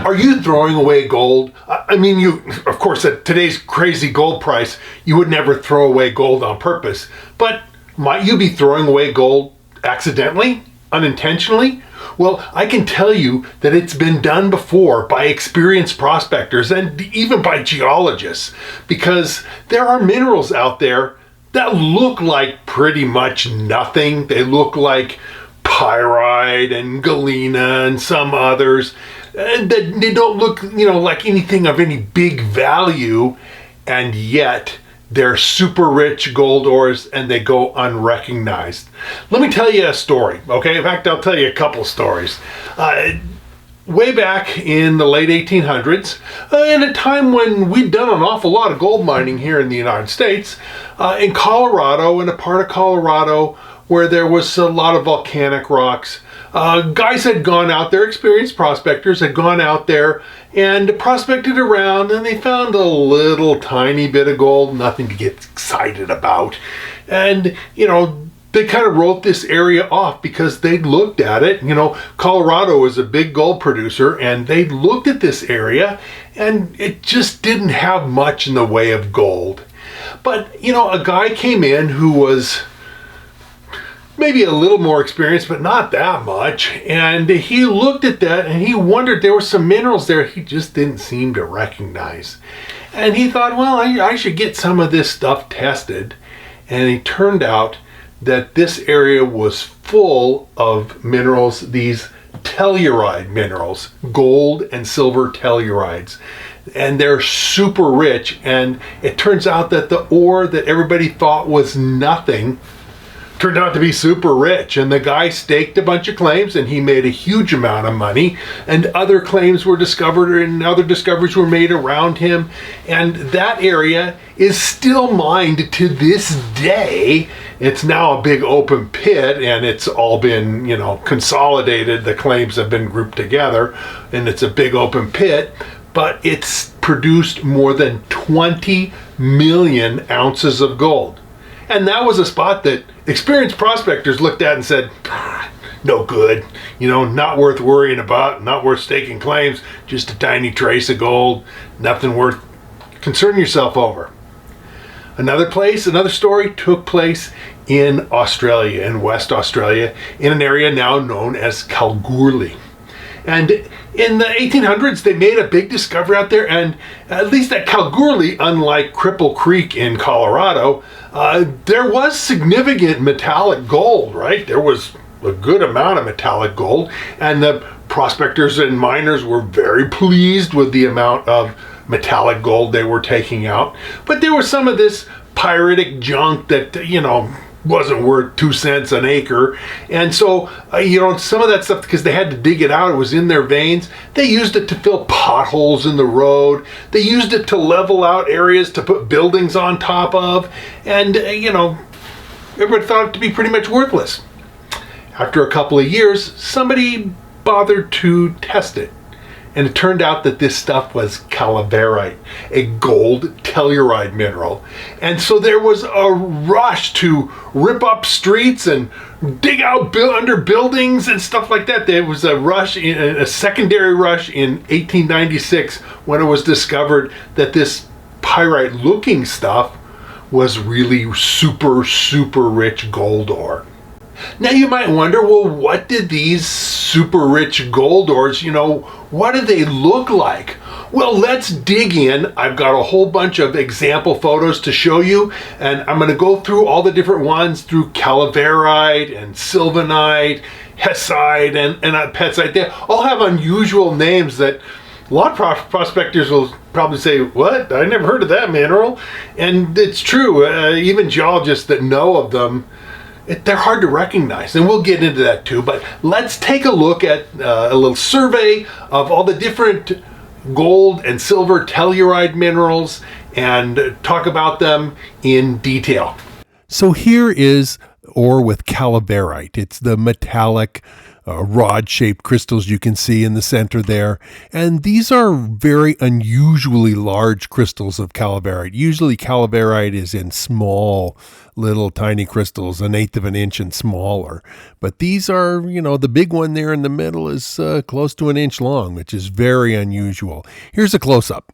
Are you throwing away gold? I mean, of course, at today's crazy gold price, you would never throw away gold on purpose. But might you be throwing away gold accidentally, unintentionally? Well, I can tell you that it's been done before by experienced prospectors and even by geologists, because there are minerals out there that look like pretty much nothing. They look like pyrite and galena and some others, and they don't look, like anything of any big value, and yet they're super rich gold ores and they go unrecognized. Let me tell you a story, okay? In fact, I'll tell you a couple stories. Way back in the late 1800s, in a time when we'd done an awful lot of gold mining here in the United States, in Colorado, in a part of Colorado where there was a lot of volcanic rocks, guys had gone out there, experienced prospectors had gone out there and prospected around, and they found a little tiny bit of gold, nothing to get excited about. And, they kind of wrote this area off because they looked at it. Colorado is a big gold producer, and they looked at this area and it just didn't have much in the way of gold. But, a guy came in who was maybe a little more experienced, but not that much. And he looked at that and he wondered, there were some minerals there he just didn't seem to recognize. And he thought, well, I should get some of this stuff tested. And it turned out that this area was full of minerals, these telluride minerals, gold and silver tellurides. And they're super rich. And it turns out that the ore that everybody thought was nothing turned out to be super rich. And the guy staked a bunch of claims and he made a huge amount of money, and other claims were discovered and other discoveries were made around him. And that area is still mined to this day. It's now a big open pit and it's all been, consolidated. The claims have been grouped together and it's a big open pit, but it's produced more than 20 million ounces of gold. And that was a spot that experienced prospectors looked at and said, no good, not worth worrying about, not worth staking claims, just a tiny trace of gold, nothing worth concerning yourself over. Another story took place in Australia, in West Australia, in an area now known as Kalgoorlie. And in the 1800s, they made a big discovery out there, and at least at Kalgoorlie, unlike Cripple Creek in Colorado, there was significant metallic gold, right? There was a good amount of metallic gold, and the prospectors and miners were very pleased with the amount of metallic gold they were taking out. But there was some of this pyritic junk that, wasn't worth 2 cents an acre. And so, some of that stuff, because they had to dig it out, it was in their veins, they used it to fill potholes in the road. They used it to level out areas to put buildings on top of. And, everybody thought it to be pretty much worthless. After a couple of years, somebody bothered to test it. And it turned out that this stuff was Calaverite, a gold telluride mineral. And so there was a rush to rip up streets and dig out under buildings and stuff like that. There was a secondary rush in 1896 when it was discovered that this pyrite looking stuff was really super, super rich gold ore. Now you might wonder, well, what did these super rich gold ores, what do they look like? Well, let's dig in. I've got a whole bunch of example photos to show you, and I'm going to go through all the different ones through Calaverite and sylvanite, hessite, and petsite. They all have unusual names that a lot of prospectors will probably say, what? I never heard of that mineral. And it's true. Even geologists that know of them, they're hard to recognize, and we'll get into that too. But let's take a look at a little survey of all the different gold and silver telluride minerals and talk about them in detail. So here is ore with Calaverite. It's the metallic rod-shaped crystals you can see in the center there. And these are very unusually large crystals of Calaverite. Usually Calaverite is in small, little tiny crystals, 1/8 of an inch and smaller. But these are, the big one there in the middle is close to 1 inch long, which is very unusual. Here's a close-up.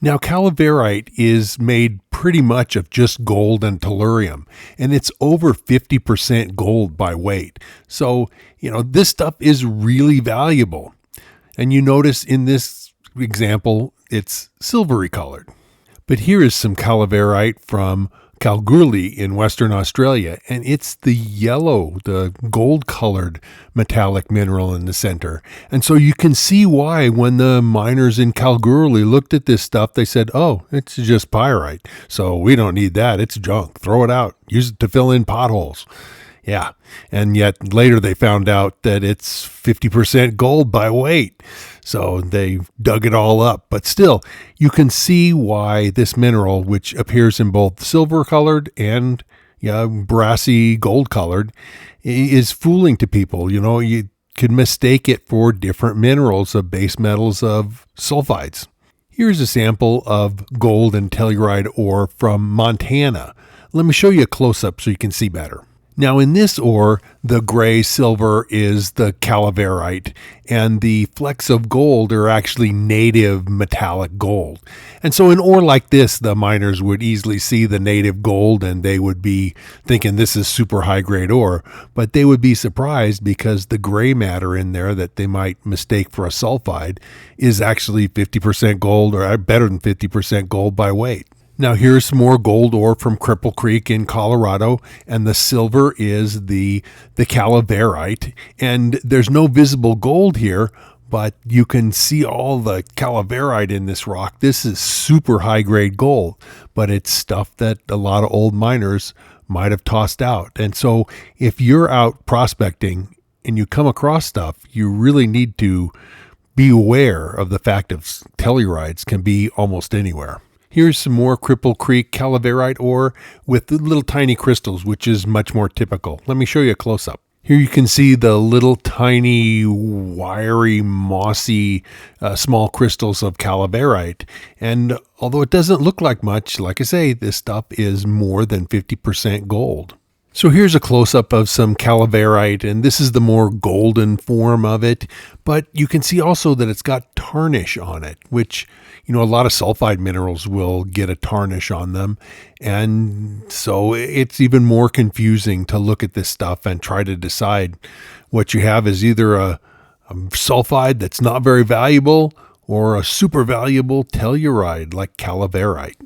Now, Calaverite is made pretty much of just gold and tellurium, and it's over 50% gold by weight. So, this stuff is really valuable. And you notice in this example, it's silvery colored. But here is some Calaverite from Kalgoorlie in Western Australia, and it's the yellow, the gold-colored metallic mineral in the center. And so you can see why when the miners in Kalgoorlie looked at this stuff, they said, oh, it's just pyrite, so we don't need that. It's junk. Throw it out. Use it to fill in potholes. Yeah, and yet later they found out that it's 50% gold by weight. So they dug it all up. But still, you can see why this mineral, which appears in both silver-colored and brassy gold-colored, is fooling to people. You could mistake it for different minerals of base metals of sulfides. Here's a sample of gold and telluride ore from Montana. Let me show you a close-up so you can see better. Now, in this ore, the gray silver is the Calaverite, and the flecks of gold are actually native metallic gold. And so in ore like this, the miners would easily see the native gold, and they would be thinking this is super high-grade ore. But they would be surprised because the gray matter in there that they might mistake for a sulfide is actually 50% gold, or better than 50% gold by weight. Now here's some more gold ore from Cripple Creek in Colorado, and the silver is the Calaverite, and there's no visible gold here, but you can see all the Calaverite in this rock. This is super high-grade gold, but it's stuff that a lot of old miners might have tossed out. And so if you're out prospecting and you come across stuff, you really need to be aware of the fact that tellurides can be almost anywhere. Here's some more Cripple Creek Calaverite ore with the little tiny crystals, which is much more typical. Let me show you a close-up. Here you can see the little tiny, wiry, mossy, small crystals of Calaverite. And although it doesn't look like much, like I say, this stuff is more than 50% gold. So here's a close-up of some Calaverite, and this is the more golden form of it, but you can see also that it's got tarnish on it, which, a lot of sulfide minerals will get a tarnish on them, and so it's even more confusing to look at this stuff and try to decide what you have is either a sulfide that's not very valuable or a super valuable telluride like Calaverite.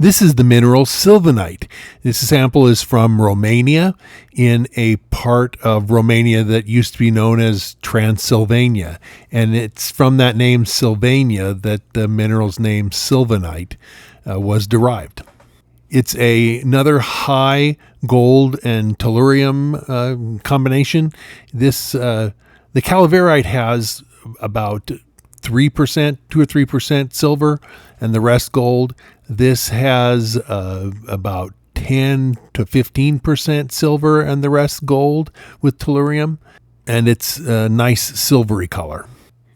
This is the mineral sylvanite. This sample is from Romania, in a part of Romania that used to be known as Transylvania. And it's from that name Sylvania that the mineral's name sylvanite was derived. It's another high gold and tellurium combination. The Calaverite has about 3%, 2 or 3% silver, and the rest gold. This has about 10 to 15% silver and the rest gold with tellurium, and it's a nice silvery color.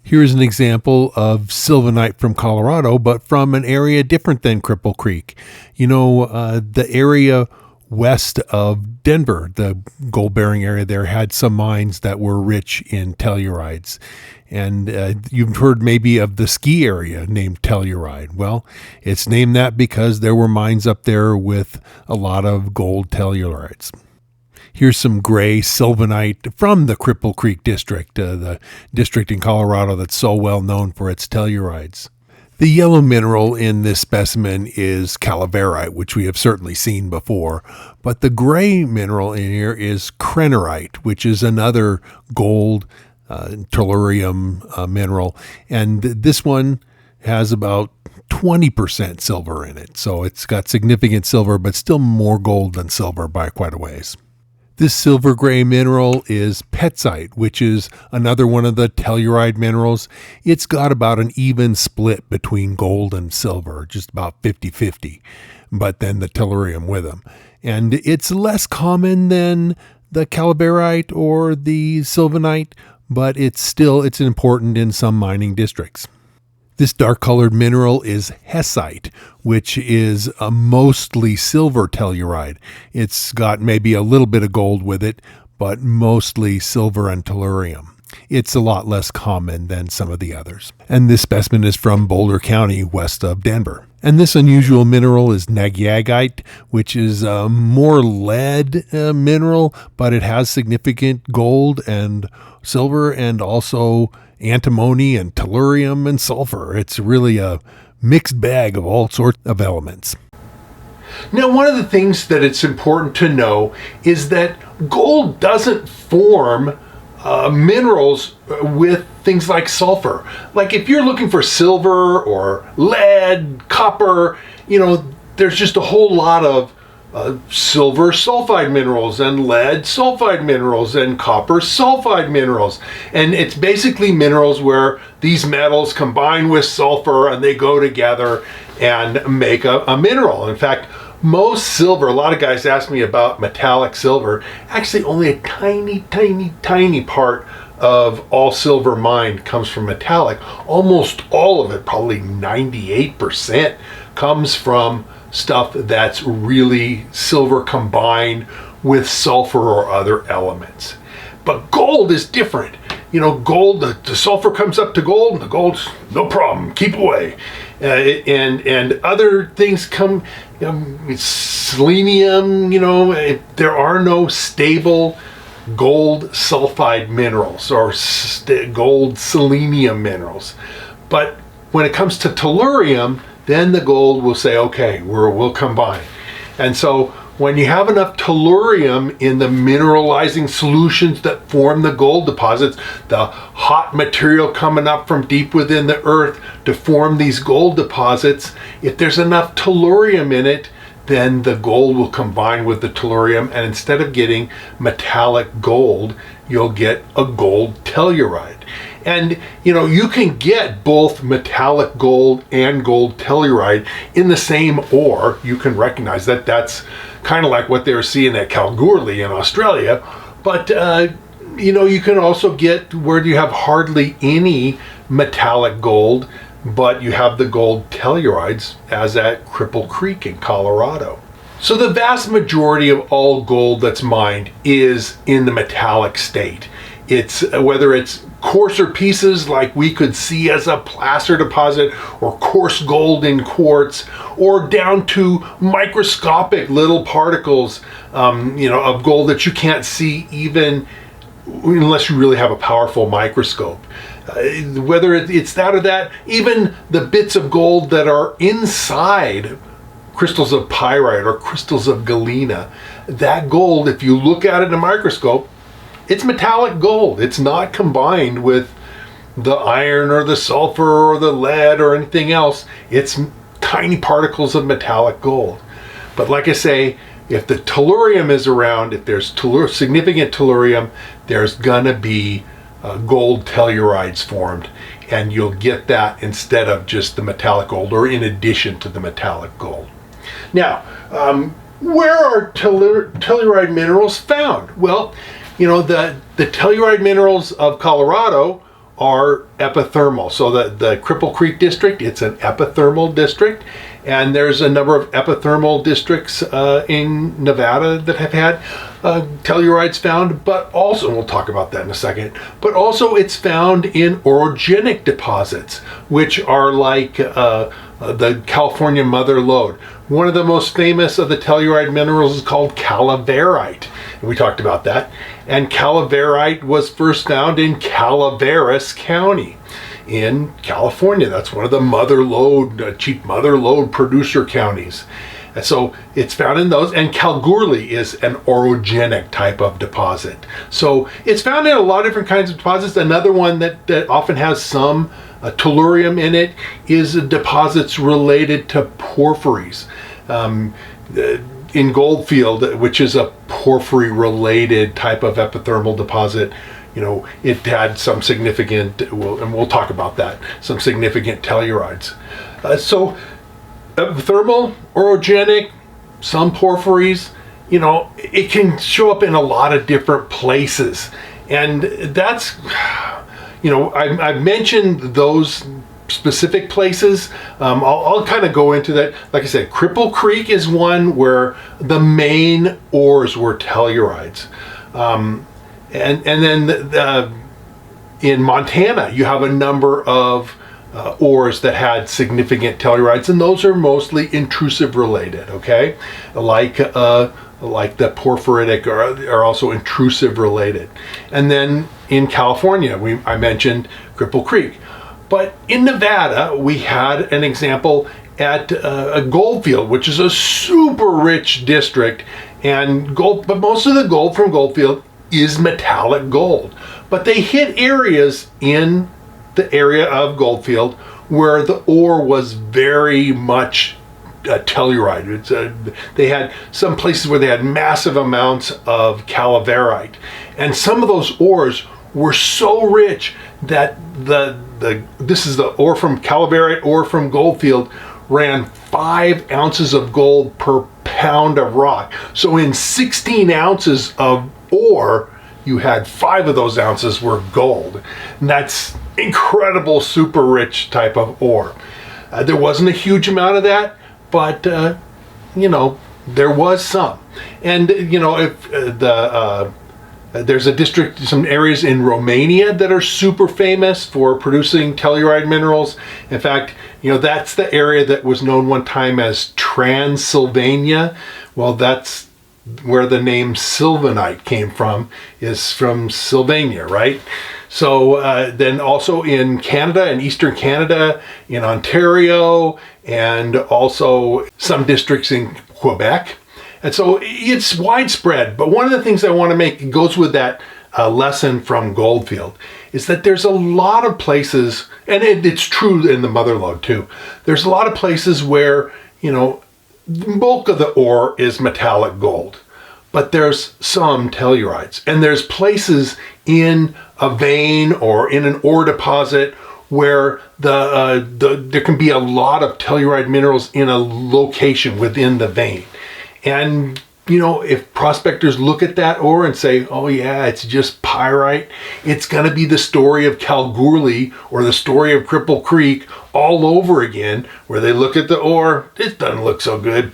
Here's an example of sylvanite from Colorado, but from an area different than Cripple Creek. The area west of Denver, the gold-bearing area there, had some mines that were rich in tellurides. And you've heard maybe of the ski area named Telluride. Well, it's named that because there were mines up there with a lot of gold tellurides. Here's some gray sylvanite from the Cripple Creek district, the district in Colorado that's so well known for its tellurides. The yellow mineral in this specimen is Calaverite, which we have certainly seen before, but the gray mineral in here is krennerite, which is another gold tellurium mineral, and this one has about 20% silver in it, so it's got significant silver, but still more gold than silver by quite a ways. This silver gray mineral is petsite, which is another one of the telluride minerals. It's got about an even split between gold and silver, just about 50-50, but then the tellurium with them. And it's less common than the Calaverite or the sylvanite, but it's important in some mining districts. This dark colored mineral is hessite, which is a mostly silver telluride. It's got maybe a little bit of gold with it, but mostly silver and tellurium. It's a lot less common than some of the others. And this specimen is from Boulder County, west of Denver. And this unusual mineral is nagyagite, which is a more lead mineral, but it has significant gold and silver and also antimony and tellurium and sulfur. It's really a mixed bag of all sorts of elements. Now, one of the things that it's important to know is that gold doesn't form minerals with things like sulfur. Like if you're looking for silver or lead, copper, there's just a whole lot of silver sulfide minerals and lead sulfide minerals and copper sulfide minerals. And it's basically minerals where these metals combine with sulfur and they go together and make a mineral. In fact, most silver, a lot of guys ask me about metallic silver. Actually, only a tiny part of all silver mined comes from metallic. Almost all of it, probably 98%, comes from stuff that's really silver combined with sulfur or other elements. But gold is different. Gold, the sulfur comes up to gold, and the gold's no problem, keep away. And other things come, selenium, there are no stable gold sulfide minerals or gold selenium minerals. But when it comes to tellurium, then the gold will say, okay, we'll combine. And so when you have enough tellurium in the mineralizing solutions that form the gold deposits, the hot material coming up from deep within the earth to form these gold deposits, if there's enough tellurium in it, then the gold will combine with the tellurium, and instead of getting metallic gold, you'll get a gold telluride. And you can get both metallic gold and gold telluride in the same ore. You can recognize that. That's kind of like what they were seeing at Kalgoorlie in Australia. But you can also get where you have hardly any metallic gold, but you have the gold tellurides, as at Cripple Creek in Colorado. So the vast majority of all gold that's mined is in the metallic state. It's whether it's coarser pieces like we could see as a placer deposit, or coarse gold in quartz, or down to microscopic little particles of gold that you can't see even unless you really have a powerful microscope. Whether it's that or that, even the bits of gold that are inside crystals of pyrite or crystals of galena, that gold, if you look at it in a microscope, it's metallic gold. It's not combined with the iron or the sulfur or the lead or anything else. It's tiny particles of metallic gold. But like I say, if the tellurium is around, if there's significant tellurium, there's gonna be gold tellurides formed, and you'll get that instead of just the metallic gold, or in addition to the metallic gold. Now, where are telluride minerals found? Well, the telluride minerals of Colorado are epithermal. So the Cripple Creek district, it's an epithermal district, and there's a number of epithermal districts in Nevada that have had tellurides found, but also, and we'll talk about that in a second, but also it's found in orogenic deposits, which are like the California Mother Lode. One of the most famous of the telluride minerals is called Calaverite, and we talked about that. And Calaverite was first found in Calaveras County in California. That's one of the cheap mother lode producer counties. And so it's found in those, and Kalgoorlie is an orogenic type of deposit. So it's found in a lot of different kinds of deposits. Another one that often has some tellurium in it is deposits related to porphyries. In Goldfield, which is a porphyry-related type of epithermal deposit, it had some significant, and we'll talk about that, some significant tellurides. So epithermal, orogenic, some porphyries, it can show up in a lot of different places. And that's, I've mentioned those specific places. I'll kind of go into that. Like I said, Cripple Creek is one where the main ores were tellurides. And then in Montana, you have a number of ores that had significant tellurides, and those are mostly intrusive related, okay? Like the porphyritic are also intrusive related. And then in California, I mentioned Cripple Creek. But in Nevada, we had an example at a Goldfield, which is a super rich district, and but most of the gold from Goldfield is metallic gold. But they hit areas in the area of Goldfield where the ore was very much telluride. They had some places where they had massive amounts of Calaverite, and some of those ores were so rich that this is the ore from Calaverite, ore from Goldfield, ran 5 ounces of gold per pound of rock. So in 16 ounces of ore, you had 5 of those ounces were gold. And that's incredible, super rich type of ore. There wasn't a huge amount of that, but there was some. And if there's a district, some areas in Romania that are super famous for producing telluride minerals. In fact, that's the area that was known one time as Transylvania. Well, that's where the name sylvanite came from, is from Sylvania, right? So then also in Canada, in Eastern Canada, in Ontario, and also some districts in Quebec. And so it's widespread. But one of the things I want to make goes with that lesson from Goldfield is that there's a lot of places, and it's true in the Mother Lode too, there's a lot of places where, the bulk of the ore is metallic gold. But there's some tellurides. And there's places in a vein or in an ore deposit where there can be a lot of telluride minerals in a location within the vein. And, if prospectors look at that ore and say, oh yeah, it's just pyrite, it's going to be the story of Kalgoorlie or the story of Cripple Creek all over again, where they look at the ore, it doesn't look so good,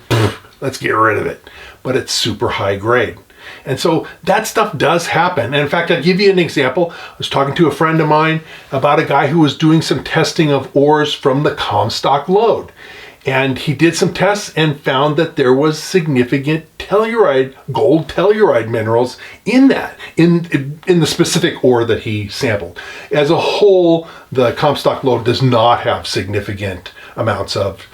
let's get rid of it. But it's super high grade. And so that stuff does happen. And in fact, I'll give you an example. I was talking to a friend of mine about a guy who was doing some testing of ores from the Comstock lode. And he did some tests and found that there was significant telluride, gold telluride minerals in that, in the specific ore that he sampled. As a whole, the Comstock lode does not have significant amounts of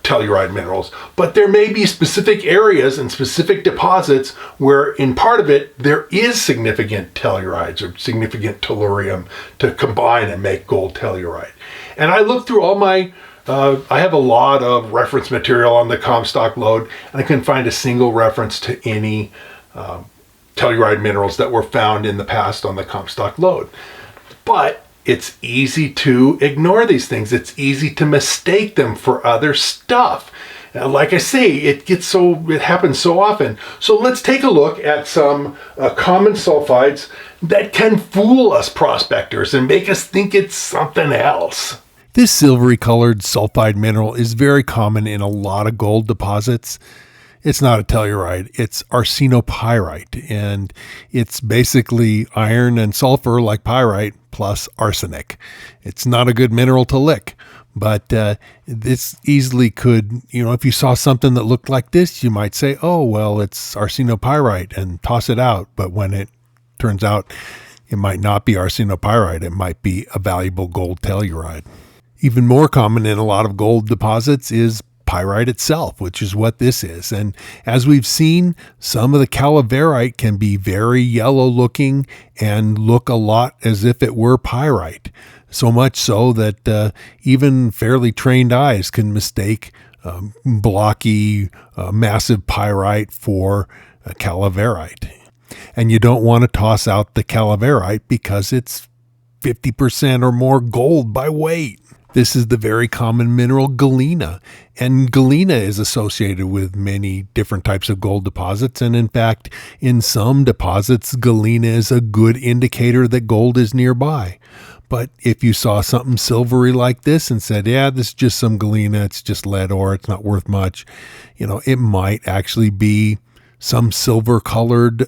telluride minerals, but there may be specific areas and specific deposits where in part of it there is significant tellurides or significant tellurium to combine and make gold telluride. And I looked through all my I have a lot of reference material on the Comstock lode, and I couldn't find a single reference to any telluride minerals that were found in the past on the Comstock lode. But it's easy to ignore these things. It's easy to mistake them for other stuff. Like I say, it happens so often. So let's take a look at some common sulfides that can fool us prospectors and make us think it's something else. This silvery colored sulfide mineral is very common in a lot of gold deposits. It's not a telluride, it's arsenopyrite, and it's basically iron and sulfur like pyrite plus arsenic. It's not a good mineral to lick, but this easily could, if you saw something that looked like this, you might say, oh, well, it's arsenopyrite and toss it out. But when it turns out it might not be arsenopyrite, it might be a valuable gold telluride. Even more common in a lot of gold deposits is pyrite itself, which is what this is. And as we've seen, some of the Calaverite can be very yellow looking and look a lot as if it were pyrite. So much so that even fairly trained eyes can mistake blocky, massive pyrite for Calaverite. And you don't want to toss out the Calaverite because it's 50% or more gold by weight. This is the very common mineral galena, and galena is associated with many different types of gold deposits, and in fact, in some deposits, galena is a good indicator that gold is nearby. But if you saw something silvery like this and said, yeah, this is just some galena, it's just lead ore, it's not worth much, it might actually be some silver-colored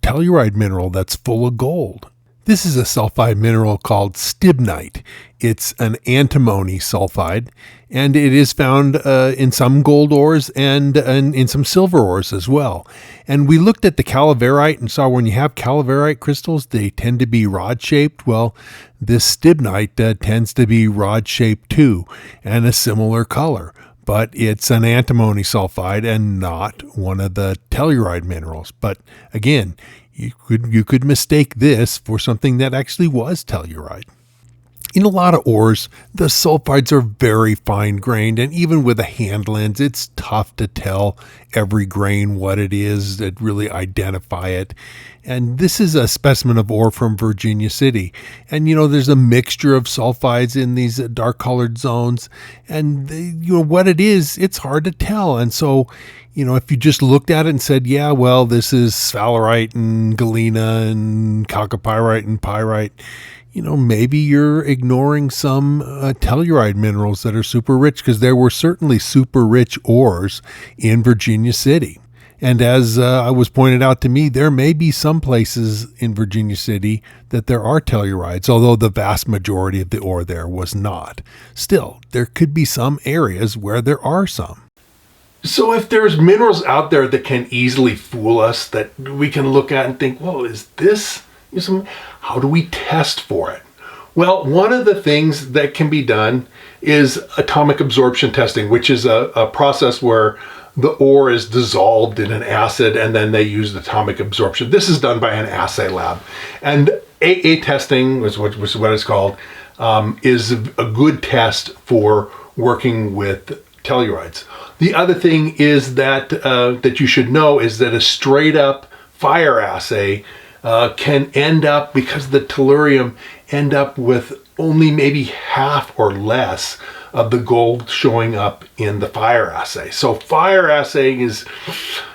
telluride mineral that's full of gold. This is a sulfide mineral called stibnite. It's an antimony sulfide, and it is found in some gold ores and in some silver ores as well. And we looked at the Calaverite and saw when you have Calaverite crystals, they tend to be rod-shaped. Well, this stibnite tends to be rod-shaped too, and a similar color. But it's an antimony sulfide and not one of the telluride minerals. But again, you could mistake this for something that actually was telluride. In a lot of ores, the sulfides are very fine-grained, and even with a hand lens, it's tough to tell every grain what it is, to really identify it. And this is a specimen of ore from Virginia City. And, there's a mixture of sulfides in these dark-colored zones. And, what it is, it's hard to tell. And so, if you just looked at it and said, yeah, well, this is sphalerite and galena and chalcopyrite and pyrite, maybe you're ignoring some telluride minerals that are super rich, because there were certainly super rich ores in Virginia City. And as I was pointed out to me, there may be some places in Virginia City that there are tellurides, although the vast majority of the ore there was not. Still, there could be some areas where there are some. So if there's minerals out there that can easily fool us, that we can look at and think, well, is this how do we test for it? Well, one of the things that can be done is atomic absorption testing, which is a process where the ore is dissolved in an acid and then they use atomic absorption. This is done by an assay lab. And AA testing, which is what it's called, is a good test for working with tellurides. The other thing is that you should know is that a straight up fire assay can end up, because the tellurium end up with only maybe half or less of the gold showing up in the fire assay. So fire assaying is,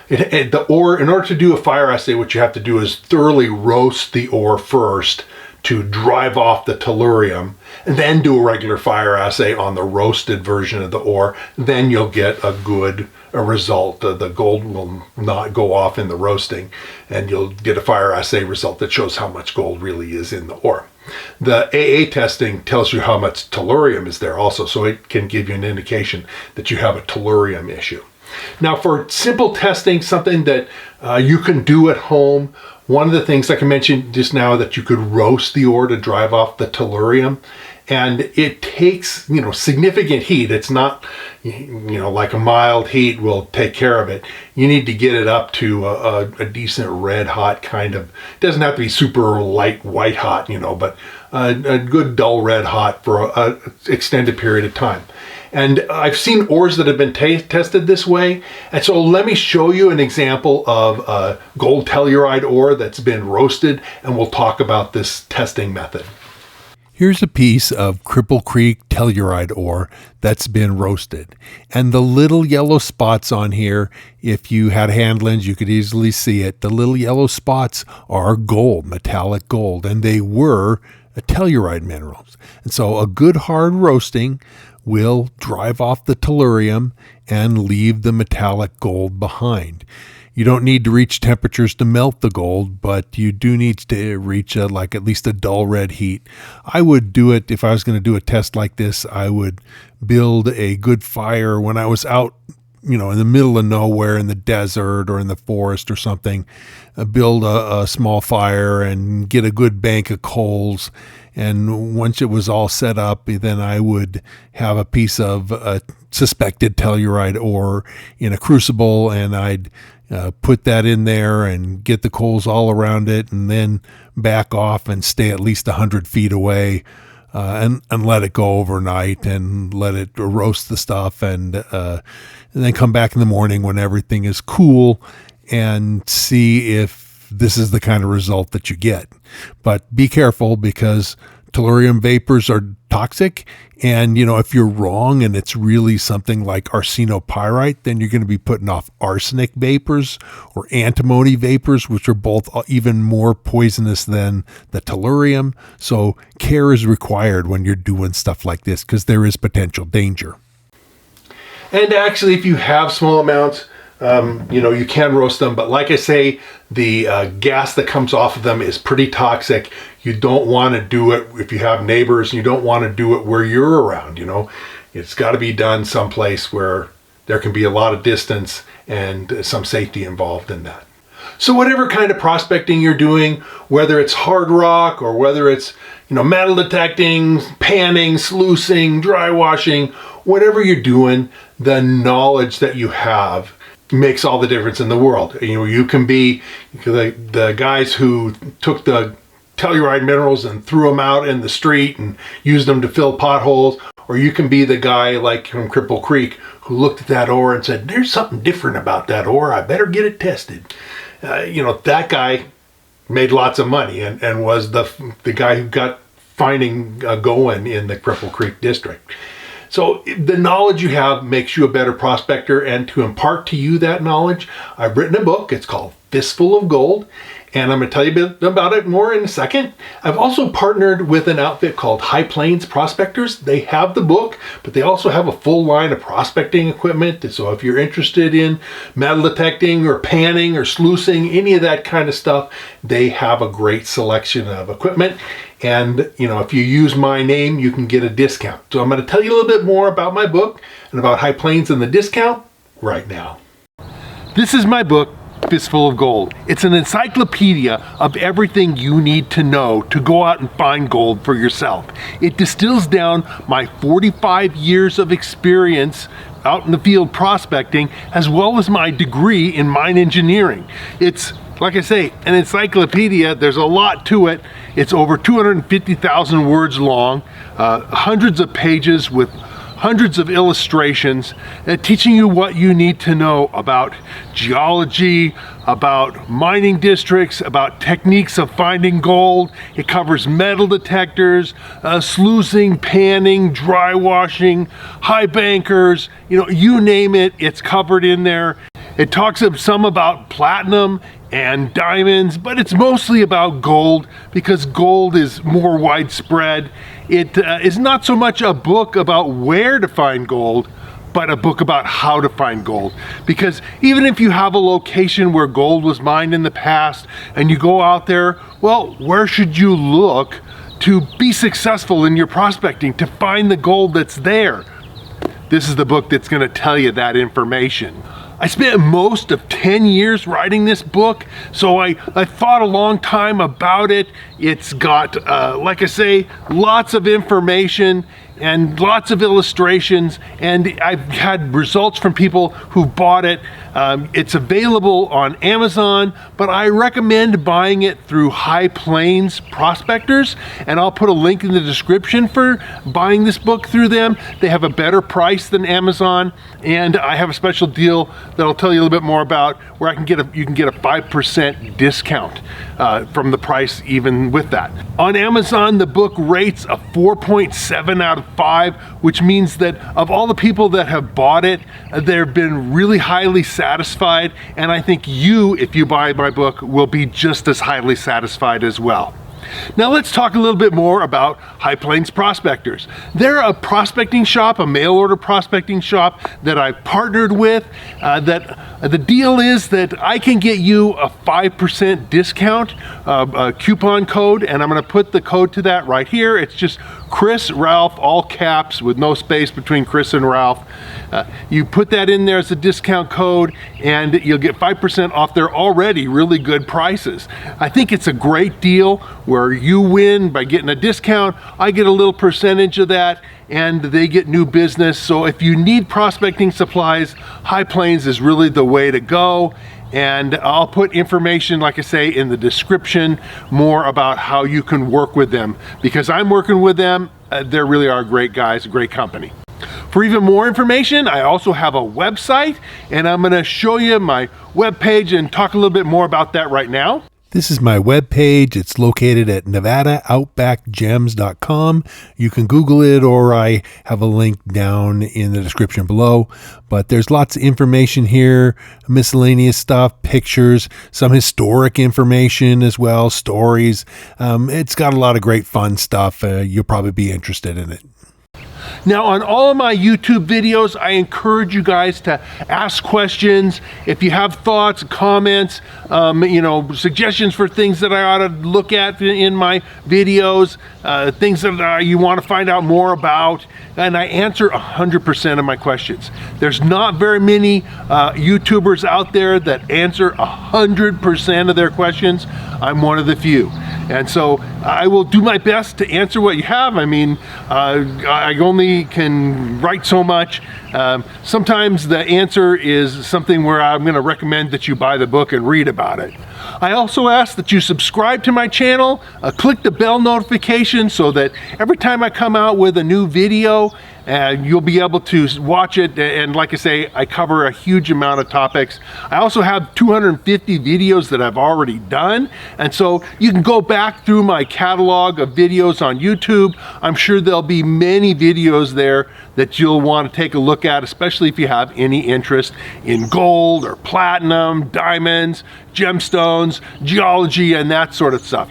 the ore, in order to do a fire assay, what you have to do is thoroughly roast the ore first to drive off the tellurium, and then do a regular fire assay on the roasted version of the ore. Then you'll get a good result. The gold will not go off in the roasting, and you'll get a fire assay result that shows how much gold really is in the ore. The AA testing tells you how much tellurium is there also, so it can give you an indication that you have a tellurium issue. Now, for simple testing, something that you can do at home, one of the things like I mentioned just now, that you could roast the ore to drive off the tellurium, and it takes significant heat. It's not like a mild heat will take care of it. You need to get it up to a decent red hot kind of, it doesn't have to be super light white hot, but a good dull red hot for an extended period of time. And I've seen ores that have been tested this way. And so let me show you an example of a gold telluride ore that's been roasted, and we'll talk about this testing method. Here's a piece of Cripple Creek telluride ore that's been roasted. And the little yellow spots on here, if you had a hand lens, you could easily see it. The little yellow spots are gold, metallic gold, and they were telluride minerals. And so a good hard roasting will drive off the tellurium and leave the metallic gold behind. You don't need to reach temperatures to melt the gold, but you do need to reach at least a dull red heat. I would do it, if I was going to do a test like this, I would build a good fire when I was out, in the middle of nowhere in the desert or in the forest or something. Build a small fire and get a good bank of coals. And once it was all set up, then I would have a piece of suspected telluride ore in a crucible, and I'd put that in there and get the coals all around it, and then back off and stay at least 100 feet away and let it go overnight and let it roast the stuff, and then come back in the morning when everything is cool and see if this is the kind of result that you get. But be careful, because tellurium vapors are toxic. And, if you're wrong and it's really something like arsenopyrite, then you're going to be putting off arsenic vapors or antimony vapors, which are both even more poisonous than the tellurium. So care is required when you're doing stuff like this because there is potential danger. And actually, if you have small amounts, you can roast them. But like I say, the gas that comes off of them is pretty toxic. You don't want to do it if you have neighbors. You don't want to do it where you're around. It's got to be done someplace where there can be a lot of distance and some safety involved in that. So whatever kind of prospecting you're doing, whether it's hard rock or whether it's metal detecting, panning, sluicing, dry washing, whatever you're doing, the knowledge that you have makes all the difference in the world. You can be the guys who took the telluride minerals and threw them out in the street and used them to fill potholes, or you can be the guy like from Cripple Creek who looked at that ore and said, there's something different about that ore, I better get it tested. That guy made lots of money and was the guy who got finding going in the Cripple Creek district. So the knowledge you have makes you a better prospector, and to impart to you that knowledge, I've written a book. It's called Fisful of Gold, and I'm going to tell you a bit about it more in a second. I've also partnered with an outfit called High Plains Prospectors. They have the book, but they also have a full line of prospecting equipment. So if you're interested in metal detecting or panning or sluicing, any of that kind of stuff, they have a great selection of equipment. And, if you use my name, you can get a discount. So I'm going to tell you a little bit more about my book and about High Plains and the discount right now. This is my book, Fisful of Gold. It's an encyclopedia of everything you need to know to go out and find gold for yourself. It distills down my 45 years of experience out in the field prospecting, as well as my degree in mine engineering. It's, like I say, an encyclopedia. There's a lot to it. It's over 250,000 words long, hundreds of pages with hundreds of illustrations, teaching you what you need to know about geology, about mining districts, about techniques of finding gold. It covers metal detectors, sluicing, panning, dry washing, high bankers, you name it, it's covered in there. It talks some about platinum and diamonds, but it's mostly about gold because gold is more widespread. It is not so much a book about where to find gold, but a book about how to find gold. Because even if you have a location where gold was mined in the past and you go out there, well, where should you look to be successful in your prospecting, to find the gold that's there? This is the book that's going to tell you that information. I spent most of 10 years writing this book, so I thought a long time about it. It's got, like I say, lots of information and lots of illustrations, and I've had results from people who bought it. It's available on Amazon, but I recommend buying it through High Plains Prospectors, and I'll put a link in the description for buying this book through them. They have a better price than Amazon, and I have a special deal that I'll tell you a little bit more about, where you can get a 5% discount from the price even with that. On Amazon, the book rates a 4.7 out of 5, which means that of all the people that have bought it, they've been really highly satisfied, and I think you, if you buy my book, will be just as highly satisfied as well. Now let's talk a little bit more about High Plains Prospectors. They're a prospecting shop, a mail order prospecting shop that I've partnered with. The deal is that I can get you a 5% discount, a coupon code, and I'm going to put the code to that right here. It's just Chris Ralph, all caps with no space between Chris and Ralph. You put that in there as a discount code and you'll get 5% off their already really good prices. I think it's a great deal where you win by getting a discount, I get a little percentage of that, and they get new business. So if you need prospecting supplies, High Plains is really the way to go. And I'll put information, like I say, in the description more about how you can work with them, because I'm working with them. They really are great guys, a great company. For even more information, I also have a website, and I'm going to show you my webpage and talk a little bit more about that right now. This is my webpage. It's located at nevadaoutbackgems.com. You can Google it, or I have a link down in the description below. But there's lots of information here, miscellaneous stuff, pictures, some historic information as well, stories. It's got a lot of great fun stuff. You'll probably be interested in it. Now, on all of my YouTube videos, I encourage you guys to ask questions. If you have thoughts, comments, suggestions for things that I ought to look at in my videos, things that you want to find out more about, and I answer 100% of my questions. There's not very many YouTubers out there that answer 100% of their questions. I'm one of the few. And so I will do my best to answer what you have. I mean, I only can write so much. Sometimes the answer is something where I'm going to recommend that you buy the book and read about it. I also ask that you subscribe to my channel, click the bell notification so that every time I come out with a new video, you'll be able to watch it. And like I say, I cover a huge amount of topics. I also have 250 videos that I've already done. And so you can go back through my catalog of videos on YouTube. I'm sure there'll be many videos there that you'll want to take a look at, especially if you have any interest in gold or platinum, diamonds, gemstones, geology, and that sort of stuff.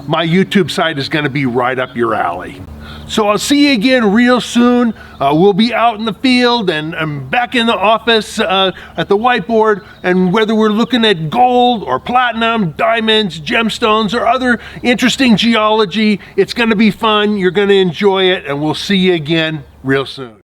My YouTube site is going to be right up your alley. So I'll see you again real soon. We'll be out in the field and back in the office at the whiteboard. And whether we're looking at gold or platinum, diamonds, gemstones, or other interesting geology, it's going to be fun. You're going to enjoy it, and we'll see you again real soon.